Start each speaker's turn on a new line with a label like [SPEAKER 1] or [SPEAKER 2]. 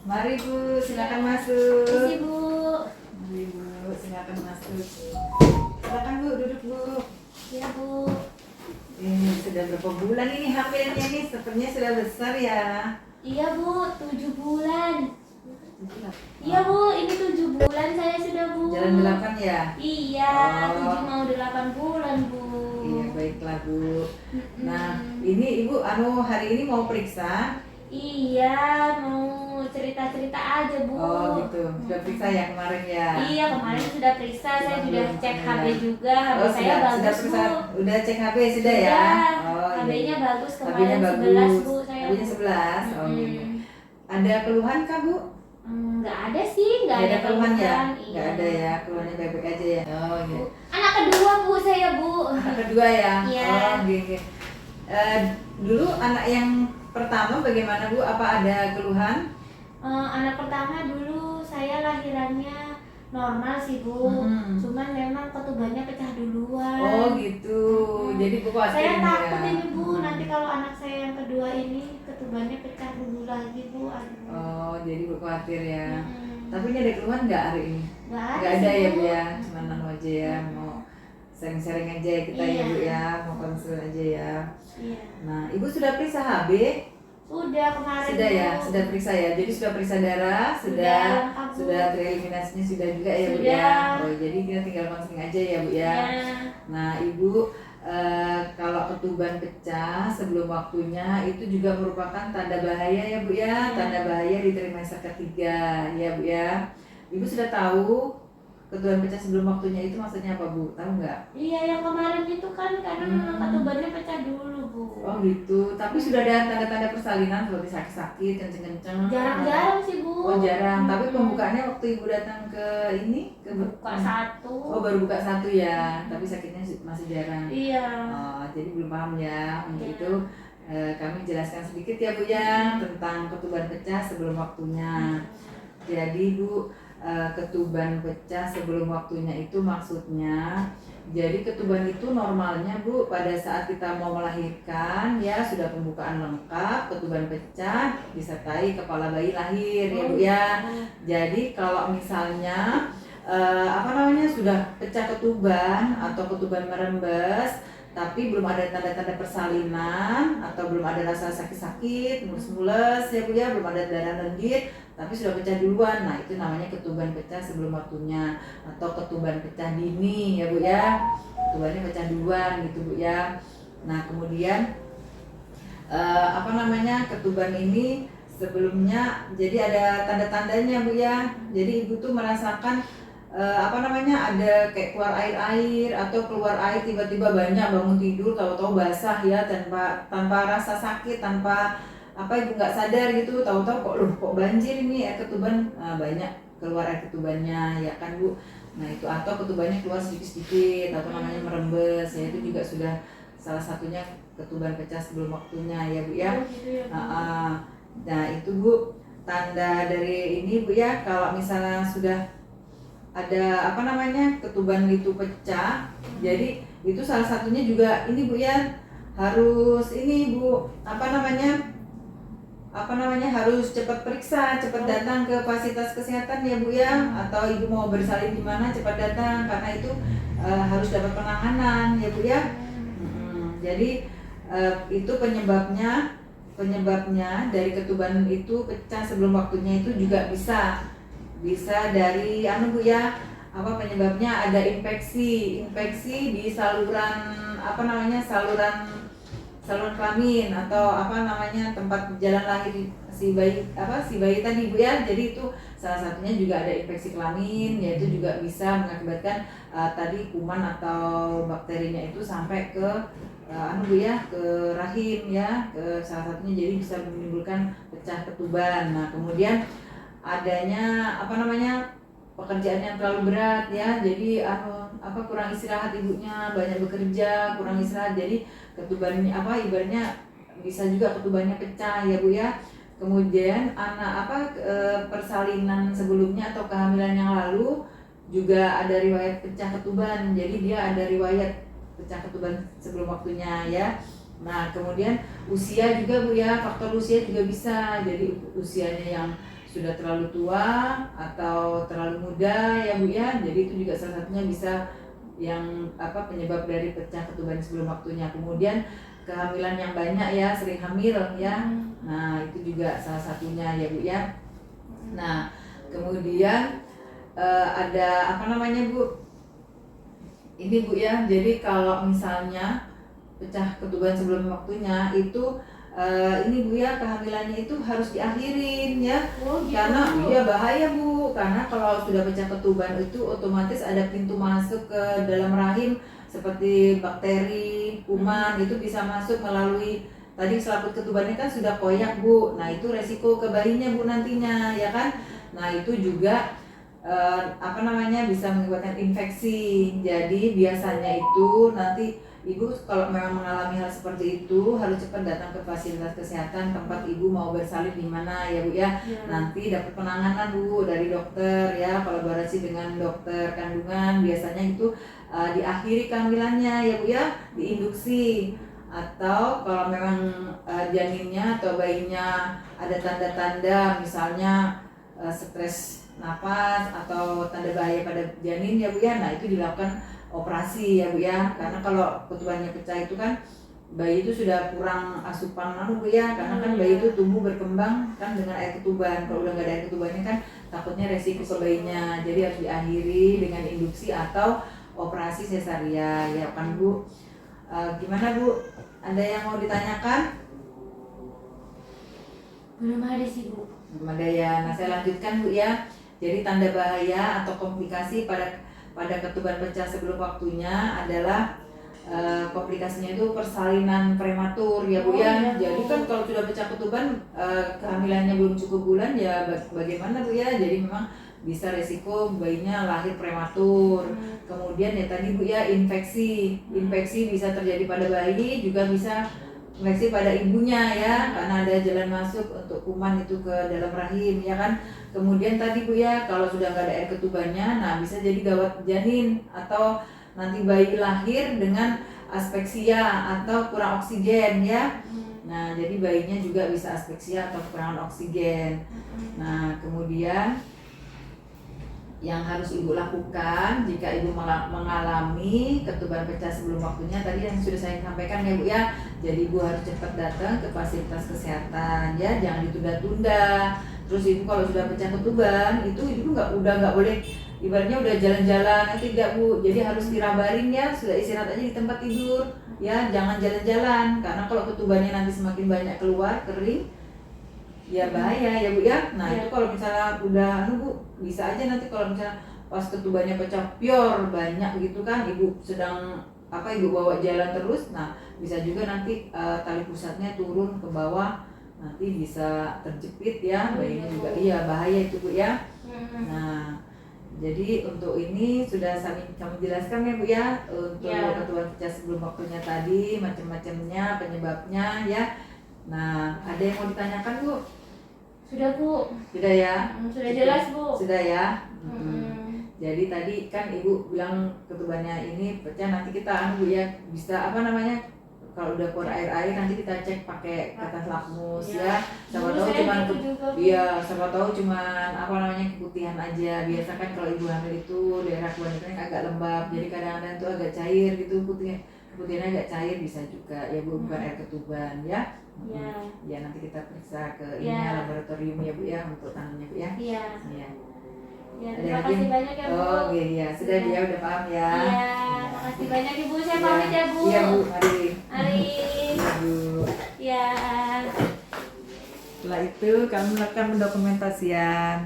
[SPEAKER 1] Mari Bu, silakan masuk.
[SPEAKER 2] Isi Bu.
[SPEAKER 1] Mari Bu, silakan masuk. Silakan Bu, duduk Bu.
[SPEAKER 2] Ya Bu.
[SPEAKER 1] Ini sudah berapa bulan ini hamilnya nih? Sepertinya sudah besar ya.
[SPEAKER 2] Iya Bu, 7 bulan. Iya Bu, ini 7 bulan saya sudah Bu.
[SPEAKER 1] Jalan 8 ya?
[SPEAKER 2] Iya,
[SPEAKER 1] Oh.
[SPEAKER 2] 7 mau 8 bulan Bu.
[SPEAKER 1] Iya, baiklah Bu. Nah, ini Ibu hari ini mau periksa?
[SPEAKER 2] Iya, mau cerita-cerita aja Bu.
[SPEAKER 1] Oh gitu, sudah periksa ya kemarin ya?
[SPEAKER 2] Iya, kemarin sudah periksa, saya sudah cek HB
[SPEAKER 1] Ya.
[SPEAKER 2] juga, HB
[SPEAKER 1] Oh,
[SPEAKER 2] saya bagus
[SPEAKER 1] sudah
[SPEAKER 2] Bu.
[SPEAKER 1] periksa, udah cek HB sudah ya? Oh,
[SPEAKER 2] HB-nya
[SPEAKER 1] iya.
[SPEAKER 2] bagus,
[SPEAKER 1] HB-nya
[SPEAKER 2] kemarin
[SPEAKER 1] bagus.
[SPEAKER 2] 11 Bu saya.
[SPEAKER 1] HB-nya 11. Oh, gitu. Ada keluhan kah Bu?
[SPEAKER 2] Nggak ada sih, nggak ada
[SPEAKER 1] keluhan ya?
[SPEAKER 2] keluhan.
[SPEAKER 1] Nggak ada ya, keluhannya baik-baik aja ya? Oh gitu.
[SPEAKER 2] Anak kedua Bu saya Bu.
[SPEAKER 1] Anak kedua ya?
[SPEAKER 2] Iya.
[SPEAKER 1] Oh gitu. Dulu anak yang pertama bagaimana Bu? Apa ada keluhan?
[SPEAKER 2] Anak pertama dulu saya lahirannya normal sih Bu. Cuman memang ketubannya pecah duluan.
[SPEAKER 1] Oh gitu. Jadi Bu khawatir
[SPEAKER 2] Saya
[SPEAKER 1] ya?
[SPEAKER 2] takut ini Bu, nanti kalau anak saya yang kedua ini ketubannya pecah dulu lagi Bu. Aduh.
[SPEAKER 1] Oh jadi Bu khawatir ya? Tapi ini ada keluhan nggak hari ini?
[SPEAKER 2] Nggak
[SPEAKER 1] ada
[SPEAKER 2] sih,
[SPEAKER 1] ya
[SPEAKER 2] Bu.
[SPEAKER 1] Bu ya? Cuma nano aja ya, mau sharing-sharing aja ya kita ya
[SPEAKER 2] Iya.
[SPEAKER 1] Bu ya, mau konsul aja ya.
[SPEAKER 2] Iya.
[SPEAKER 1] Nah Ibu sudah periksa HB?
[SPEAKER 2] Sudah kemarin
[SPEAKER 1] Sudah ya,
[SPEAKER 2] Bu.
[SPEAKER 1] sudah periksa ya. Jadi sudah periksa darah,
[SPEAKER 2] Sudah lengkap, Bu.
[SPEAKER 1] sudah tereliminasinya sudah juga ya Bu
[SPEAKER 2] Sudah.
[SPEAKER 1] ya. Oh jadi kita tinggal konseling aja ya Bu ya.
[SPEAKER 2] Iya.
[SPEAKER 1] Nah Ibu kalau ketuban pecah sebelum waktunya itu juga merupakan tanda bahaya ya Bu ya. Tanda bahaya di trimester ketiga ya Bu ya. Ibu sudah tahu ketuban pecah sebelum waktunya itu maksudnya apa Bu? Tahu nggak?
[SPEAKER 2] Iya, yang kemarin itu kan karena memang ketubannya pecah dulu Bu.
[SPEAKER 1] Oh gitu. Tapi sudah ada tanda-tanda persalinan seperti sakit-sakit, kenceng-kenceng.
[SPEAKER 2] Jarang-jarang sih Bu.
[SPEAKER 1] Oh jarang. Tapi pembukaannya waktu Ibu datang ke ini ke
[SPEAKER 2] buka satu.
[SPEAKER 1] Oh baru buka satu ya. Tapi sakitnya masih jarang.
[SPEAKER 2] Iya.
[SPEAKER 1] Oh, jadi belum paham ya. Untuk
[SPEAKER 2] Iya.
[SPEAKER 1] itu kami jelaskan sedikit ya Bu ya tentang ketuban pecah sebelum waktunya. Jadi Bu, ketuban pecah sebelum waktunya itu maksudnya, jadi ketuban itu normalnya Bu pada saat kita mau melahirkan ya sudah pembukaan lengkap, ketuban pecah disertai kepala bayi lahir ya Bu ya. Jadi kalau misalnya sudah pecah ketuban atau ketuban merembes tapi belum ada tanda-tanda persalinan atau belum ada rasa sakit-sakit, mulus-mulus ya Bu ya, belum ada darah lendir tapi sudah pecah duluan. Nah, itu namanya ketuban pecah sebelum waktunya atau ketuban pecah dini ya Bu ya. Ketubannya pecah duluan gitu Bu ya. Nah, kemudian ketuban ini sebelumnya jadi ada tanda-tandanya Bu ya. Jadi Ibu tuh merasakan ada kayak keluar air atau keluar air tiba-tiba banyak, bangun tidur tahu-tahu basah ya, tanpa rasa sakit, tanpa Ibu nggak sadar gitu, tahu-tahu kok banjir ini air ketuban, banyak keluar air ketubannya ya kan Bu. Nah itu atau ketubannya keluar sedikit-sedikit atau namanya merembes ya, itu juga sudah salah satunya ketuban pecah sebelum waktunya ya Bu ya. Nah itu Bu tanda dari ini Bu ya, kalau misalnya sudah ada ketuban itu pecah, jadi itu salah satunya juga ini Bu ya, harus ini Bu harus cepat periksa, cepat datang ke fasilitas kesehatan ya Bu ya, atau Ibu mau bersalin di mana cepat datang karena itu harus dapat penanganan ya Bu ya. Jadi itu penyebabnya dari ketuban itu pecah sebelum waktunya itu juga bisa dari Bu ya, penyebabnya ada infeksi di saluran saluran kelamin atau tempat jalan lahir si bayi tadi Bu ya. Jadi itu salah satunya juga ada infeksi kelamin, yaitu juga bisa mengakibatkan tadi kuman atau bakterinya itu sampai ke Bu ya, ke rahim ya, ke salah satunya, jadi bisa menimbulkan pecah ketuban. Nah kemudian adanya pekerjaan yang terlalu berat ya, jadi kurang istirahat ibunya, banyak bekerja, kurang istirahat, jadi ketubannya ibaratnya bisa juga ketubannya pecah ya Bu ya. Kemudian persalinan sebelumnya atau kehamilan yang lalu juga ada riwayat pecah ketuban, jadi dia ada riwayat pecah ketuban sebelum waktunya ya. Nah kemudian usia juga Bu ya, faktor usia juga bisa, jadi usianya yang sudah terlalu tua atau terlalu muda ya Bu ya. Jadi itu juga salah satunya bisa yang penyebab dari pecah ketuban sebelum waktunya. Kemudian kehamilan yang banyak ya, sering hamil ya. Nah, itu juga salah satunya ya Bu ya. Nah, kemudian ada Bu? Ini Bu ya. Jadi kalau misalnya pecah ketuban sebelum waktunya itu ini Bu ya, kehamilannya itu harus diakhirin ya.
[SPEAKER 2] Gitu.
[SPEAKER 1] Karena ya bahaya Bu, karena kalau sudah pecah ketuban itu otomatis ada pintu masuk ke dalam rahim seperti bakteri, kuman itu bisa masuk melalui tadi selaput ketubannya kan sudah koyak Bu. Nah, itu resiko ke bayinya Bu nantinya ya kan. Nah, itu juga bisa mengakibatkan infeksi. Jadi biasanya itu nanti Ibu kalau memang mengalami hal seperti itu harus cepat datang ke fasilitas kesehatan tempat Ibu mau bersalin di mana ya Bu ya. Nanti dapat penanganan Bu dari dokter ya, kolaborasi dengan dokter kandungan biasanya itu diakhiri kehamilannya ya Bu ya, diinduksi. Atau kalau memang janinnya atau bayinya ada tanda-tanda misalnya stres nafas atau tanda bahaya pada janin ya Bu ya, nah itu dilakukan operasi ya Bu ya. Karena kalau ketubannya pecah itu kan bayi itu sudah kurang asupan Bu ya, karena kan bayi itu tumbuh berkembang kan dengan air ketuban. Kalau udah nggak ada air ketubannya kan takutnya resiko ke bayinya, jadi harus diakhiri dengan induksi atau operasi sesaria ya kan Bu. Gimana Bu? Ada yang mau ditanyakan?
[SPEAKER 2] Belum ada sih Bu.
[SPEAKER 1] Belum ada ya. Nah, saya lanjutkan Bu ya. Jadi tanda bahaya atau komplikasi pada ketuban pecah sebelum waktunya adalah komplikasinya itu persalinan prematur ya Bu ya. Jadi kan kalau sudah pecah ketuban kehamilannya belum cukup bulan ya bagaimana Bu ya. Jadi memang bisa resiko bayinya lahir prematur. Kemudian ya tadi Bu ya, infeksi bisa terjadi pada bayi, juga bisa infeksi pada ibunya ya, karena ada jalan masuk untuk kuman itu ke dalam rahim ya kan. Kemudian tadi Bu ya, kalau sudah nggak ada air ketubannya, nah bisa jadi gawat janin atau nanti bayi lahir dengan aspeksia atau kurang oksigen ya. Nah, jadi bayinya juga bisa aspeksia atau kekurangan oksigen. Nah, kemudian yang harus Ibu lakukan jika Ibu mengalami ketuban pecah sebelum waktunya tadi yang sudah saya sampaikan ya Bu ya. Jadi Ibu harus cepat datang ke fasilitas kesehatan ya, jangan ditunda-tunda. Terus Ibu kalau sudah pecah ketuban itu Ibu nggak boleh ibaratnya udah jalan-jalan, tidak Bu. Jadi harus dirabarin ya, sudah istirahat aja di tempat tidur ya, jangan jalan-jalan karena kalau ketubannya nanti semakin banyak keluar kering ya bahaya ya Bu ya. Nah itu kalau misalnya udah Bu, bisa aja nanti kalau misalnya pas ketubannya pecah pior banyak gitu kan, Ibu sedang Ibu bawa jalan terus, nah bisa juga nanti tali pusatnya turun ke bawah, nanti bisa terjepit ya bayinya juga. Iya bahaya itu Bu ya. Nah jadi untuk ini sudah kami jelaskan ya Bu ya, untuk ketuban pecah sebelum waktunya tadi macam-macamnya penyebabnya ya. Nah, ada yang mau ditanyakan Bu?
[SPEAKER 2] Sudah Bu.
[SPEAKER 1] Sudah ya?
[SPEAKER 2] Sudah jelas Bu.
[SPEAKER 1] Sudah ya? Jadi tadi kan Ibu bilang ketubannya ini pecah, nanti kita Bu ya, bisa kalau udah keluar air nanti kita cek pakai kertas lakmus ya. Siapa tahu cuman keputihan aja. Biasa kan kalau ibu hamil itu daerah kebanyakan agak lembab, jadi kadang-kadang itu agak cair gitu, putihnya agak cair bisa juga ya Bu, bukan air ketuban ya. Ya nanti kita periksa ke laboratorium ya Bu ya untuk tangannya Bu ya.
[SPEAKER 2] Iya.
[SPEAKER 1] Ya,
[SPEAKER 2] terima kasih banyak ya Bu.
[SPEAKER 1] Oh iya, sudah dia udah paham ya.
[SPEAKER 2] Iya, terima kasih banyak Ibu. Saya pamit ya Bu.
[SPEAKER 1] Iya Bu, mari.
[SPEAKER 2] Mari.
[SPEAKER 1] Iya Bu.
[SPEAKER 2] Iya.
[SPEAKER 1] Setelah itu kami melakukan pendokumentasian.